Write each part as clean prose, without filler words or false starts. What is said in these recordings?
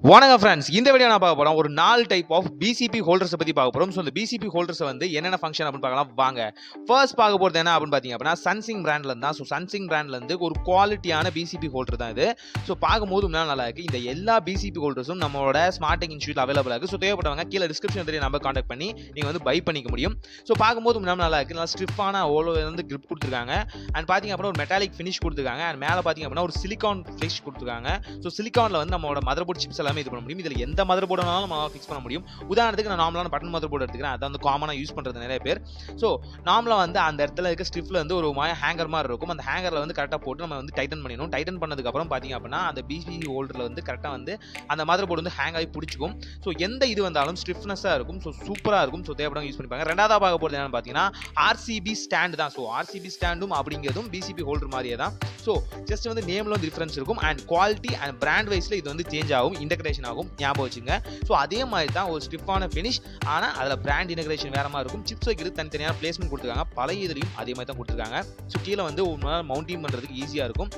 வணக்கம் ஃப்ரெண்ட்ஸ், இந்த வீடியோ நான் பார்க்க போகிறோம் ஒரு 4 டைப் ஆஃப் பிசிபி ஹோல்டர்ஸை பற்றி பார்க்க போகிறோம். ஸோ இந்த பிசிபி ஹோல்டர்ஸ் வந்து என்னென்ன ஃபங்க்ஷன் அப்படின்னு பார்க்கலாம் வாங்க. ஃபர்ஸ்ட் பார்க்க போகிறது என்ன அப்படின்னு பார்த்தீங்க அப்படின்னா சன்சிங் பிராண்ட்லேருந்து தான். ஸோ சன்சிங் பிராண்ட்லேருந்து ஒரு குவாலிட்டியான பிசிபி ஹோல்டர் தான் இது. ஸோ பார்க்கும்போது நல்லா இருக்குது. இந்த எல்லா பிசிபி ஹோல்டர்ஸும் நம்மளோட ஸ்மார்ட் டெக் இன்ஸ்டியூட் அவைலபிளாக இருக்குது. ஸோ தேவைப்பட்டவங்க கீழே டிஸ்கிரிப்ஷன் தெரிய நம்பர் கான்டாக்ட் பண்ணி நீங்கள் வந்து பை பண்ணிக்க முடியும். ஸோ பார்க்கும்போது நல்லா இருக்குது. நல்லா ஸ்டிஃபான ஓலோ வந்து கிரிப் கொடுத்துருக்காங்க. அண்ட் பார்த்தீங்க அப்படின்னா ஒரு மெட்டாலிக் ஃபினிஷ் கொடுத்துருக்காங்க. அண்ட் மேலே பார்த்தீங்க அப்படின்னா ஒரு சிலிகான் ஃபினிஷ் கொடுத்துருக்காங்க. ஸோ சிலிகானில் வந்து நம்மளோட மதர்போர்ட் சிப்ஸ் எல்லாமே இது பண்ண முடியும். இதில் எந்த மதர் போர்டுனாலும் நம்ம ஃபிக்ஸ் பண்ண முடியும். உதாரணத்துக்கு நான் நார்மலான பட்டன் மதர் போர்டு எடுத்துக்கிறேன். அதான் வந்து காமனாக யூஸ் பண்ணுறது நிறைய பேர். ஸோ நார்மலாக வந்து அந்த இடத்துல இருக்க ஸ்டிஃப்ல வந்து ஒரு ஹேங்கர் மாதிரி இருக்கும். அந்த ஹேங்கரில் வந்து கரெக்டாக போட்டு நம்ம வந்து டைட்டன் பண்ணிடணும். டைட்டன் பண்ணதுக்கப்புறம் பார்த்தீங்க அப்படின்னா அந்த பிசிபி ஹோல்டரில் வந்து கரெக்டாக வந்து அந்த மதர் போர்டு வந்து ஹேங் ஆகி பிடிச்சிக்கும். ஸோ எந்த இது வந்தாலும் ஸ்டிஃப்னஸாக இருக்கும். ஸோ சூப்பராக இருக்கும். ஸோ தேவைப்படும் யூஸ் பண்ணிப்பாங்க. ரெண்டாவது பார்க்க போகிறது என்னன்னு பார்த்தீங்கன்னா ஆர்சிபி ஸ்டாண்ட் தான். ஸோ ஆர்சிபி ஸ்டாண்டும் அப்படிங்கிறதும் பிசிபி ஹோல்டர் மாதிரியே தான். ஸோ ஜஸ்ட் வந்து நேமில் வந்து டிஃபரன்ஸ் இருக்கும். அண்ட் குவாலிட்டி அண்ட் பிராண்ட் வைஸில் இது வந்து சேஞ்ச் ஆகும், இன்டகிரேஷன் ஆகும். ஞாபகம் வச்சுங்க. ஸோ அதே மாதிரி தான் ஒரு ஸ்டிஃபான ஃபினிஷ், ஆனால் அதில் பிராண்ட் இன்டகிரேஷன் வேற மாதிரி இருக்கும். சிப்ஸ் வைக்கிறது தனித்தனியான பிளேஸ்மெண்ட் கொடுத்துருக்காங்க. பழைய இதுலையும் அதே மாதிரி தான் கொடுத்துருக்காங்க. ஸோ கீழே வந்து மவுண்டிங் பண்ணுறதுக்கு ஈஸியாக இருக்கும்.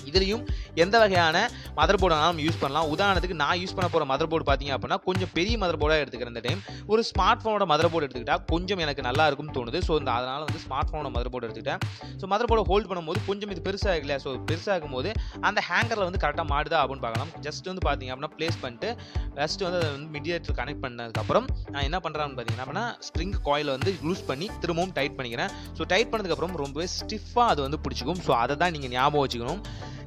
இதுலையும் எந்த வகையான மதர் போர்டானாலும் யூஸ் பண்ணலாம். உதாரணத்துக்கு நான் யூஸ் பண்ண போகிற மதர் போர்டு பார்த்தீங்க அப்படின்னா கொஞ்சம் பெரிய மதர் போர்டாக எடுத்துக்கிறேன். இந்த டைம் ஒரு ஸ்மார்ட் ஃபோனோட மதர் போர்டு எடுத்துக்கிட்டால் கொஞ்சம் எனக்கு நல்லா இருக்கும்னு தோணுது. ஸோ அதனால் வந்து ஸ்மார்ட் ஃபோனோட மதர் போர்டு எடுத்துக்கிட்டேன். ஸோ மதர் போர்டை ஹோல்ட் பண்ணும்போது கொஞ்சம் இது பெருசாக இல்லையா. ஸோ பெருசாகும் போது அந்த ஹேங்கரில் வந்து கரெக்டாக மாடுதா அப்படின்னு பார்க்கலாம். ஜஸ்ட் வந்து பார்த்தீங்க அப்படின்னா ப்ளேஸ் பண்ணிட்டு ஃபஸ்ட்டு வந்து அதை வந்து மீடியேட்டர் கனெக்ட் பண்ணதுக்கப்புறம் நான் என்ன பண்ணுறான்னு பார்த்தீங்கன்னா அப்படின்னா ஸ்ட்ரிங் காயில் வந்து லூஸ் பண்ணி திரும்பவும் டைட் பண்ணிக்கிறேன். ஸோ டைட் பண்ணதுக்கப்புறம் ரொம்பவே ஸ்டிஃபாக அது வந்து பிடிச்சிக்கும். ஸோ அதை தான் நீங்கள் ஞாபகம் வச்சுக்கணும்.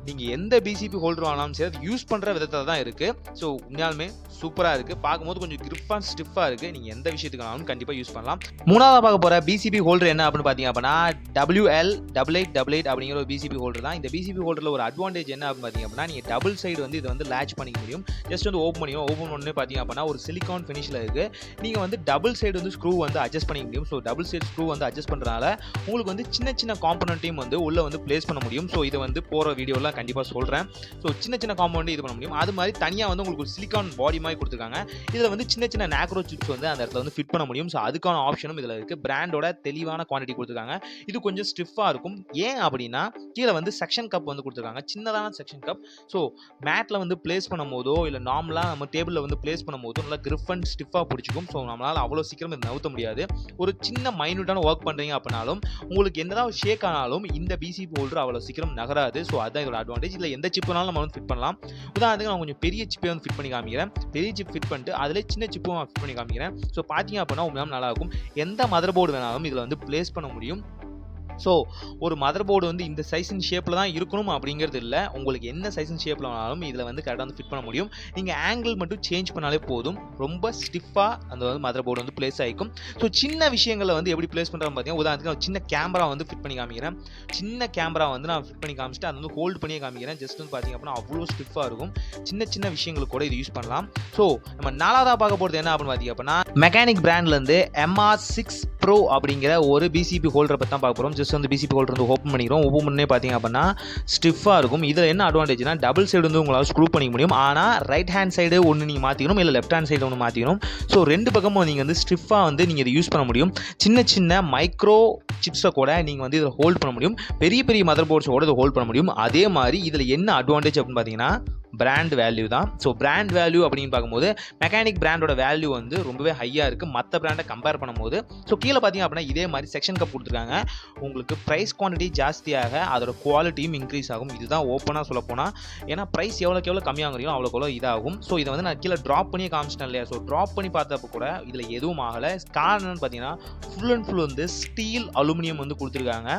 நீங்கள் எந்த பிசிபி ஹோல்டர் வாங்கினாலும் சரி அது யூஸ் பண்ணுற விதத்தில் தான் இருக்குது. ஸோ உண்மையாலுமே சூப்பராக இருக்குது. பார்க்கும்போது கொஞ்சம் கிரிப்பாக ஸ்டிஃபாக இருக்குது. நீங்கள் எந்த விஷயத்துக்கு வேணாலும் கண்டிப்பாக யூஸ் பண்ணலாம். மூணாவது பார்க்க போகிற பிசிபி ஹோல்டர் என்ன அப்படின்னு பார்த்தீங்க அப்படின்னா WL8888 அப்படிங்கிற ஒரு பிசிபி ஹோல்டர் தான். இந்த பிசிபி ஹோல்டரில் ஒரு அட்வான்டேஜ் என்ன அப்படின்னு பார்த்தீங்க அப்படின்னா நீங்கள் டபுள் சைடு வந்து இதை வந்து லேட்ச் பண்ணிக்க முடியும். ஜஸ்ட் வந்து ஓப்பன் பண்ணியும் ஓப்பன் பண்ணி பார்த்தீங்க அப்படின்னா ஒரு சிலிகான் ஃபினிஷில் இருக்குது. நீங்கள் வந்து டபுள் சைடு வந்து ஸ்க்ரூ வந்து அட்ஜஸ்ட் பண்ணிக்க முடியும். ஸோ டபுள் சைடு ஸ்க்ரூ வந்து அட்ஜஸ்ட் பண்ணுறதுனால உங்களுக்கு வந்து சின்ன சின்ன காம்பனண்ட்டையும் வந்து உள்ளே வந்து பிளேஸ் பண்ண முடியும். ஸோ இதை வந்து போகிற வீடியோலாம் கண்டிப்பாக சொல்கிறேன். ஸோ சின்ன சின்ன காம்பவுண்ட் இது பண்ண முடியும். அது மாதிரி தனியாக வந்து உங்களுக்கு ஒரு சிலிகான் பாடி மாதிரி கொடுத்துருக்காங்க. இதில் வந்து சின்ன சின்ன நேக்ரோ சிப்ஸ் வந்து அந்த இடத்துல வந்து ஃபிட் பண்ண முடியும். ஸோ அதுக்கான ஆப்ஷனும் இதில் இருக்குது. பிராண்டோட தெளிவான குவான்டிட்டி கொடுத்துருக்காங்க. இது கொஞ்சம் ஸ்டிஃபாக இருக்கும். ஏன் அப்படின்னா கீழே வந்து செக்ஷன் கப் வந்து கொடுத்துருக்காங்க. சின்னதான செக்ஷன் கப். ஸோ மேட்டில் வந்து பிளேஸ் பண்ணும் போதோ இல்லை நார்மலாக நம்ம டேபிளில் வந்து பிளேஸ் பண்ணும் போதோ நல்லா கிரிப் அண்ட் ஸ்டிஃபாக பிடிச்சிக்கும். ஸோ நம்மளால் அவ்வளோ சீக்கிரம் இது நவுத்த முடியாது. ஒரு சின்ன மைன்யூட்டான ஒர்க் பண்ணுறீங்க அப்படின்னாலும் உங்களுக்கு என்னதான் ஷேக் ஆனாலும் இந்த பிசிபி ஹோல்டர் அவ்வளோ சீக்கிரம் நகராது. ஸோ அதுதான் இதோட அட்வான்டேஜ். இல்லை எந்த சிப்புனாலும் நம்ம வந்து ஃபிட் பண்ணலாம். உதாரணத்துக்கு நான் கொஞ்சம் பெரிய சிப்பை வந்து ஃபிட் பண்ணி காமிக்கிறேன். பெரிய சிப் ஃபிட் பண்ணிட்டு அதில் சின்ன சிப்பும் ஃபிட் பண்ணி காமிக்கிறேன். ஸோ பார்த்தீங்க அப்படின்னா உண்மையாக நல்லா இருக்கும். எந்த மதர் போர்டு வேணாலும் இதில் வந்து பிளேஸ் பண்ண முடியும். ஸோ ஒரு மதர் போர்டு வந்து இந்த சைஸின் ஷேப்பில் தான் இருக்கணும் அப்படிங்கிறது இல்லை. உங்களுக்கு என்ன சைஸின் ஷேப்பில் வேணாலும் இதில் வந்து கரெக்டாக வந்து ஃபிட் பண்ண முடியும். நீங்கள் ஆங்கிள் மட்டும் சேஞ்ச் பண்ணாலே போதும். ரொம்ப ஸ்டிஃபாக அந்த வந்து மதர் போர்டு வந்து பிளேஸ் ஆகிக்கும். ஸோ சின்ன விஷயங்களை வந்து எப்படி பிளேஸ் பண்ணுறான்னு பார்த்தீங்கன்னா உதாரணத்துக்கு நான் சின்ன கேமரா வந்து ஃபிட் பண்ணி காமிக்கிறேன். சின்ன கேமரா வந்து நான் ஃபிட் பண்ணி காமிச்சிட்டு அதை வந்து ஹோல்டு பண்ணியே காமிக்கிறேன். ஜஸ்ட் வந்து பார்த்தீங்க அப்படின்னா அவ்வளோ ஸ்டிஃபாக இருக்கும். சின்ன சின்ன விஷயங்களுக்கு கூட இது யூஸ் பண்ணலாம். ஸோ நம்ம நாலாவதாக பார்க்க போகிறது என்ன அப்படின்னு பார்த்தீங்க அப்படின்னா மெக்கானிக் பிராண்ட்லேருந்து MR6 Pro அப்படிங்கிற ஒரு பிசிபி ஹோல்டரை பற்றி தான் பார்க்க போகிறோம். ஜஸ்ட் வந்து பிசிபி ஹோல்டர் வந்து ஓப்பன் பண்ணிக்கிறோம். ஓப்பன் பண்ணி பார்த்தீங்க அப்படின்னா ஸ்டிஃபாக இருக்கும். இதில் என்ன அட்வான்டேஜ்னா டபுள் சைடு வந்து உங்களால் ஸ்க்ரூ பண்ணிக்க முடியும். ஆனால் ரைட் ஹேண்ட் சைடு ஒன்று நீங்கள் மாற்றிக்கணும், இல்லை லெஃப்ட் ஹேண்ட் சைடு ஒன்று மாற்றிக்கணும். ஸோ ரெண்டு பக்கமும் நீங்கள் வந்து ஸ்டிஃபாக வந்து நீங்கள் இதை யூஸ் பண்ண முடியும். சின்ன சின்ன மைக்ரோ சிப்ஸை கூட நீங்கள் வந்து இதில் ஹோல்ட் பண்ண முடியும். பெரிய பெரிய மதர் போர்ட்ஸை கூட இதை ஹோல்ட் பண்ண முடியும். அதே மாதிரி இதில் என்ன அட்வான்டேஜ் அப்படின்னு பார்த்தீங்கன்னா பிராண்ட் வேல்யூ தான். ஸோ பிராண்ட் வேல்யூ அப்படின்னு பார்க்கும்போது மெக்கானிக் பிராண்டோட வேல்யூ வந்து ரொம்பவே ஹையாக இருக்குது மற்ற பிராண்டை கம்பேர் பண்ணும்போது. ஸோ கீழே பார்த்தீங்க அப்படின்னா இதே மாதிரி செக்ஷன் கப் கொடுத்துருக்காங்க. உங்களுக்கு ப்ரைஸ் குவான்டிட்டி ஜாஸ்தியாக அதோட குவாலிட்டியும் இன்க்ரீஸ் ஆகும். இதுதான் ஓப்பனாக சொல்ல போனால். ஏன்னா ப்ரைஸ் எவ்வளோக்கு எவ்வளோ கம்மியாகிறோம் அவ்வளோக்கு இதாகும். ஸோ இதை வந்து நான் கீழே ட்ராப் பண்ணி காமிச்சிட்டேன் இல்லையா. ஸோ ட்ராப் பண்ணி பார்த்தப்போ கூட இதில் எதுவும் ஆகலை. காரணம்னு பார்த்தீங்கன்னா ஃபுல் அண்ட் ஃபுல் வந்து ஸ்டீல் அலுமினியம் வந்து கொடுத்துருக்காங்க.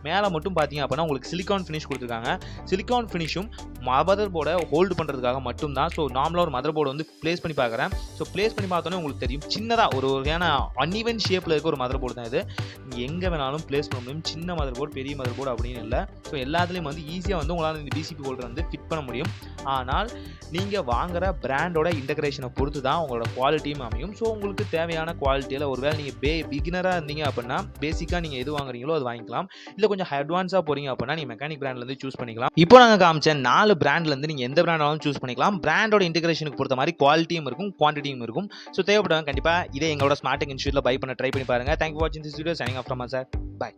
மேலே மட்டும் பார்த்தீங்க அப்படின்னா உங்களுக்கு சிலிகான் ஃபினிஷ் கொடுத்துருக்காங்க. சிலிகான் ஃபினிஷும் மதர் போர்டை ஹோல்டு பண்ணுறதுக்காக மட்டும்தான். ஸோ நார்மலாக ஒரு மதர் போர்டு வந்து பிளேஸ் பண்ணி பார்க்குறேன். ஸோ பிளேஸ் பண்ணி பார்த்தோன்னே உங்களுக்கு தெரியும் சின்னதாக ஒரு வகையான அன்இவன் ஷேப்பில் இருக்க ஒரு மதர் போர்டு தான் இது. நீங்கள் எங்கே வேணாலும் பிளேஸ் பண்ண முடியும். சின்ன மதர் போர்டு பெரிய மதர் போர்டு அப்படின்னு இல்லை. ஸோ எல்லாத்துலேயும் வந்து ஈஸியாக வந்து உங்களால் இந்த பிசிபி ஹோல்டர் வந்து ஃபிட் பண்ண முடியும். ஆனால் நீங்கள் வாங்குகிற பிராண்டோட இன்டகிரேஷனை பொறுத்து தான் உங்களோட குவாலிட்டியும் அமையும். ஸோ உங்களுக்கு தேவையான குவாலிட்டியில் ஒருவேளை நீங்கள் பிகினராக இருந்தீங்க அப்படின்னா பேசிக்காக நீங்கள் எது வாங்குறீங்களோ அது வாங்கிக்கலாம். இல்லை கொஞ்சம் அட்வான்ஸாக போகிறீங்க அப்படின்னா நீங்கள் மெக்கானிக் பிராண்ட்லேருந்து சூஸ் பண்ணிக்கலாம். இப்போ நாங்கள் காமிச்ச 4 பிராண்ட்லேருந்து நீங்கள் எந்த பிராண்டாலும் சூஸ் பண்ணிக்கலாம். பிராண்டோட இன்டகிரேஷனுக்கு பொறுத்த மாதிரி குவாலிட்டியும் இருக்கும், குவான்டிட்டியும் இருக்கும். ஸோ தேவைப்படுவாங்க கண்டிப்பாக இதே எங்களோட ஸ்மார்ட் டெக் இன்ஸ்டியூட்டில் பை பண்ண ட்ரை பண்ணி பாருங்கள். தேங்க்யூ ஃபார் வாட்சிங் this video. Signing off from sir. By.